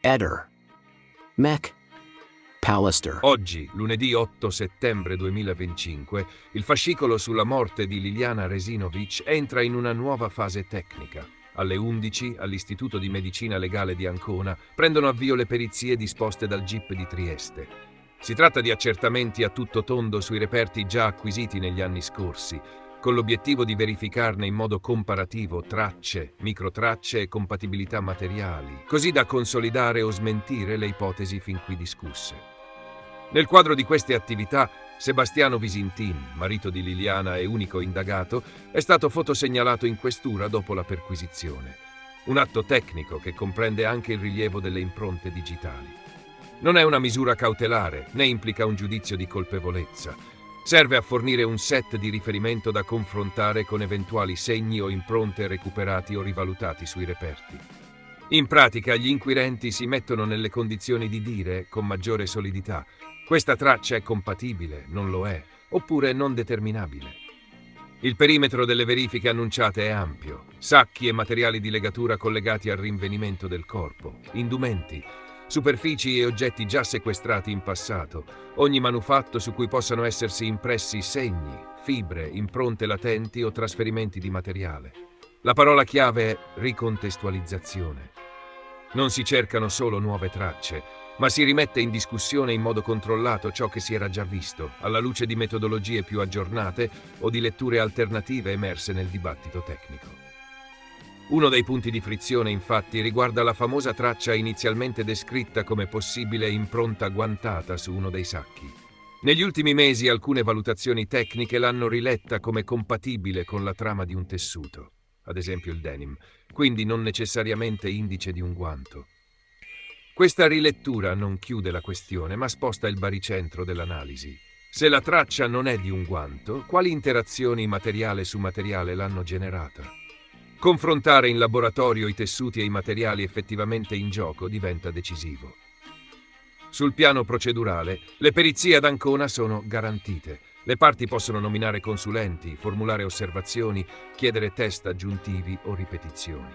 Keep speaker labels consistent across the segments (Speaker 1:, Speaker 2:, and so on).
Speaker 1: Eder, Mech, Pallister.
Speaker 2: Oggi, lunedì 8 settembre 2025, il fascicolo sulla morte di Liliana Resinovic entra in una nuova fase tecnica. Alle 11, all'Istituto di Medicina Legale di Ancona, prendono avvio le perizie disposte dal GIP di Trieste. Si tratta di accertamenti a tutto tondo sui reperti già acquisiti negli anni scorsi, con l'obiettivo di verificarne in modo comparativo tracce, microtracce e compatibilità materiali, così da consolidare o smentire le ipotesi fin qui discusse. Nel quadro di queste attività, Sebastiano Visintin, marito di Liliana e unico indagato, è stato fotosegnalato in questura dopo la perquisizione. Un atto tecnico che comprende anche il rilievo delle impronte digitali. Non è una misura cautelare, né implica un giudizio di colpevolezza. Serve a fornire un set di riferimento da confrontare con eventuali segni o impronte recuperati o rivalutati sui reperti. In pratica, gli inquirenti si mettono nelle condizioni di dire, con maggiore solidità, questa traccia è compatibile, non lo è, oppure non determinabile. Il perimetro delle verifiche annunciate è ampio. Sacchi e materiali di legatura collegati al rinvenimento del corpo, indumenti, superfici e oggetti già sequestrati in passato, ogni manufatto su cui possano essersi impressi segni, fibre, impronte latenti o trasferimenti di materiale. La parola chiave è ricontestualizzazione. Non si cercano solo nuove tracce, ma si rimette in discussione in modo controllato ciò che si era già visto, alla luce di metodologie più aggiornate o di letture alternative emerse nel dibattito tecnico. Uno dei punti di frizione, infatti, riguarda la famosa traccia inizialmente descritta come possibile impronta guantata su uno dei sacchi. Negli ultimi mesi alcune valutazioni tecniche l'hanno riletta come compatibile con la trama di un tessuto, ad esempio il denim, quindi non necessariamente indice di un guanto. Questa rilettura non chiude la questione, ma sposta il baricentro dell'analisi. Se la traccia non è di un guanto, quali interazioni materiale su materiale l'hanno generata? Confrontare in laboratorio i tessuti e i materiali effettivamente in gioco diventa decisivo. Sul piano procedurale, le perizie ad Ancona sono garantite. Le parti possono nominare consulenti, formulare osservazioni, chiedere test aggiuntivi o ripetizioni.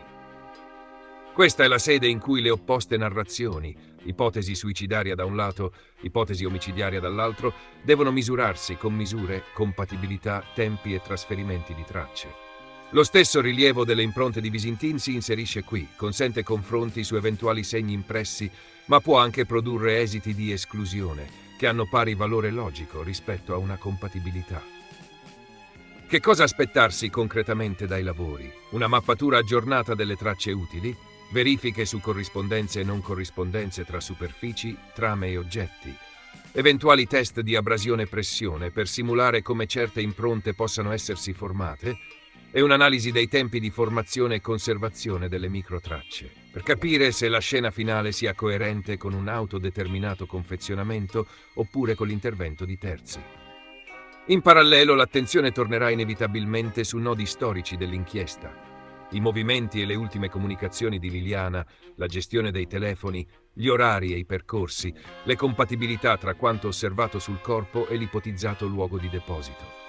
Speaker 2: Questa è la sede in cui le opposte narrazioni, ipotesi suicidaria da un lato, ipotesi omicidiaria dall'altro, devono misurarsi con misure, compatibilità, tempi e trasferimenti di tracce. Lo stesso rilievo delle impronte di Visintin si inserisce qui, consente confronti su eventuali segni impressi, ma può anche produrre esiti di esclusione, che hanno pari valore logico rispetto a una compatibilità. Che cosa aspettarsi concretamente dai lavori? Una mappatura aggiornata delle tracce utili? Verifiche su corrispondenze e non corrispondenze tra superfici, trame e oggetti, eventuali test di abrasione e pressione per simulare come certe impronte possano essersi formate e un'analisi dei tempi di formazione e conservazione delle microtracce, per capire se la scena finale sia coerente con un autodeterminato confezionamento oppure con l'intervento di terzi. In parallelo, l'attenzione tornerà inevitabilmente su nodi storici dell'inchiesta. I movimenti e le ultime comunicazioni di Liliana, la gestione dei telefoni, gli orari e i percorsi, le compatibilità tra quanto osservato sul corpo e l'ipotizzato luogo di deposito.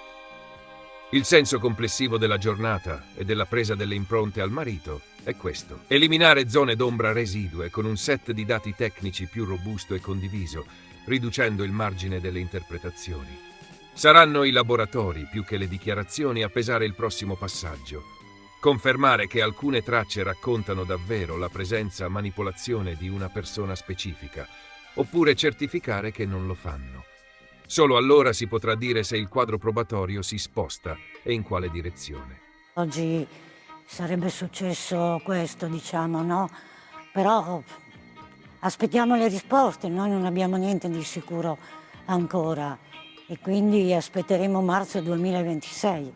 Speaker 2: Il senso complessivo della giornata e della presa delle impronte al marito è questo: eliminare zone d'ombra residue con un set di dati tecnici più robusto e condiviso, riducendo il margine delle interpretazioni. Saranno i laboratori, più che le dichiarazioni, a pesare il prossimo passaggio. Confermare che alcune tracce raccontano davvero la presenza, manipolazione di una persona specifica, oppure certificare che non lo fanno. Solo allora si potrà dire se il quadro probatorio si sposta e in quale direzione.
Speaker 3: Oggi sarebbe successo questo, diciamo, no? Però aspettiamo le risposte, noi non abbiamo niente di sicuro ancora e quindi aspetteremo marzo 2026.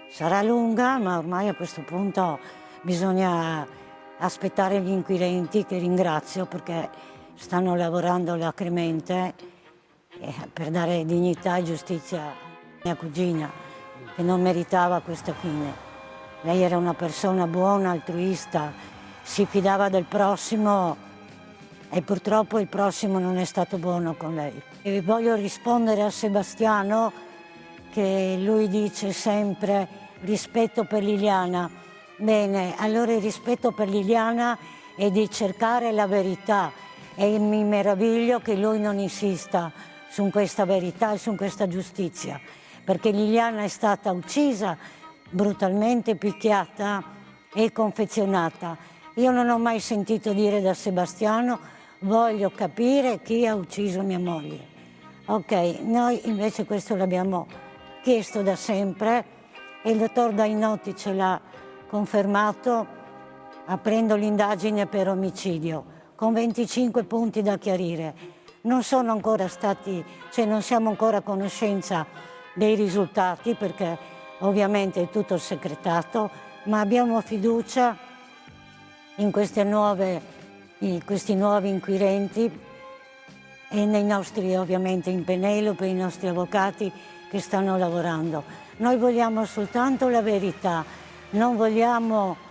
Speaker 3: Sarà lunga, ma ormai a questo punto bisogna aspettare gli inquirenti, che ringrazio perché stanno lavorando alacremente per dare dignità e giustizia a mia cugina, che non meritava questa fine. Lei era una persona buona, altruista, si fidava del prossimo e purtroppo il prossimo non è stato buono con lei. E voglio rispondere a Sebastiano, che lui dice sempre rispetto per Liliana. Bene, allora il rispetto per Liliana e di cercare la verità, e mi meraviglio che lui non insista su questa verità e su questa giustizia, perché Liliana è stata uccisa, brutalmente picchiata e confezionata. Io non ho mai sentito dire da Sebastiano: voglio capire chi ha ucciso mia moglie. Ok, noi invece questo l'abbiamo chiesto da sempre e il dottor Dainotti ce l'ha confermato aprendo l'indagine per omicidio, con 25 punti da chiarire. Non sono ancora stati, cioè non siamo ancora a conoscenza dei risultati, perché ovviamente è tutto segretato, ma abbiamo fiducia in questi nuovi inquirenti e nei nostri, ovviamente in Penelope, i nostri avvocati che stanno lavorando. Noi vogliamo soltanto la verità, non vogliamo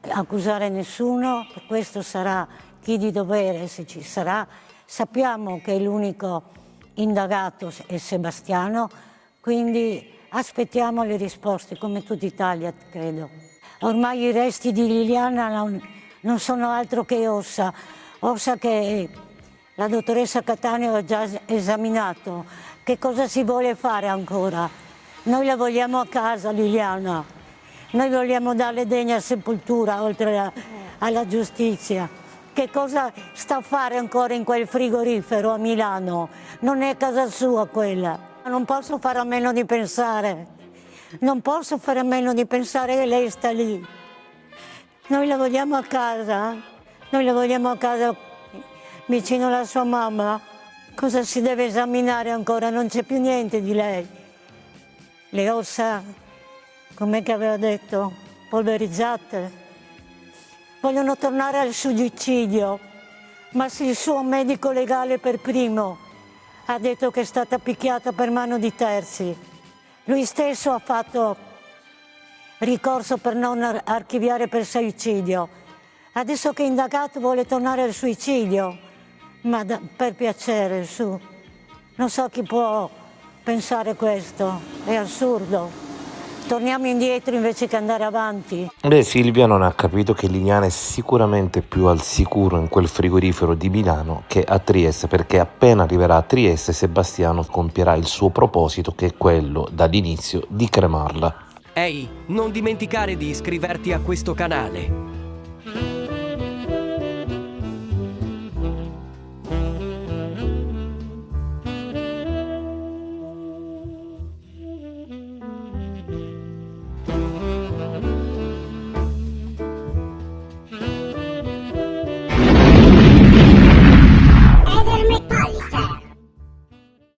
Speaker 3: accusare nessuno, questo sarà chi di dovere, se ci sarà. Sappiamo che l'unico indagato è Sebastiano, quindi aspettiamo le risposte, come tutta Italia, credo. Ormai i resti di Liliana non sono altro che ossa che la dottoressa Cattaneo ha già esaminato. Che cosa si vuole fare ancora? Noi la vogliamo a casa, Liliana. Noi vogliamo darle degna sepoltura, oltre alla giustizia. Che cosa sta a fare ancora in quel frigorifero a Milano? Non è casa sua quella. Non posso fare a meno di pensare. Non posso fare a meno di pensare che lei sta lì. Noi la vogliamo a casa. Noi la vogliamo a casa vicino alla sua mamma. Cosa si deve esaminare ancora? Non c'è più niente di lei. Le ossa, com'è che aveva detto, polverizzate. Vogliono tornare al suicidio, ma se il suo medico legale per primo ha detto che è stata picchiata per mano di terzi. Lui stesso ha fatto ricorso per non archiviare per suicidio. Adesso che è indagato vuole tornare al suicidio, ma per piacere, su. Non so chi può pensare questo, è assurdo. Torniamo indietro invece che andare avanti.
Speaker 4: Silvia non ha capito che Liliana è sicuramente più al sicuro in quel frigorifero di Milano che a Trieste, perché appena arriverà a Trieste Sebastiano compierà il suo proposito, che è quello dall'inizio di cremarla.
Speaker 5: Ehi, non dimenticare di iscriverti a questo canale.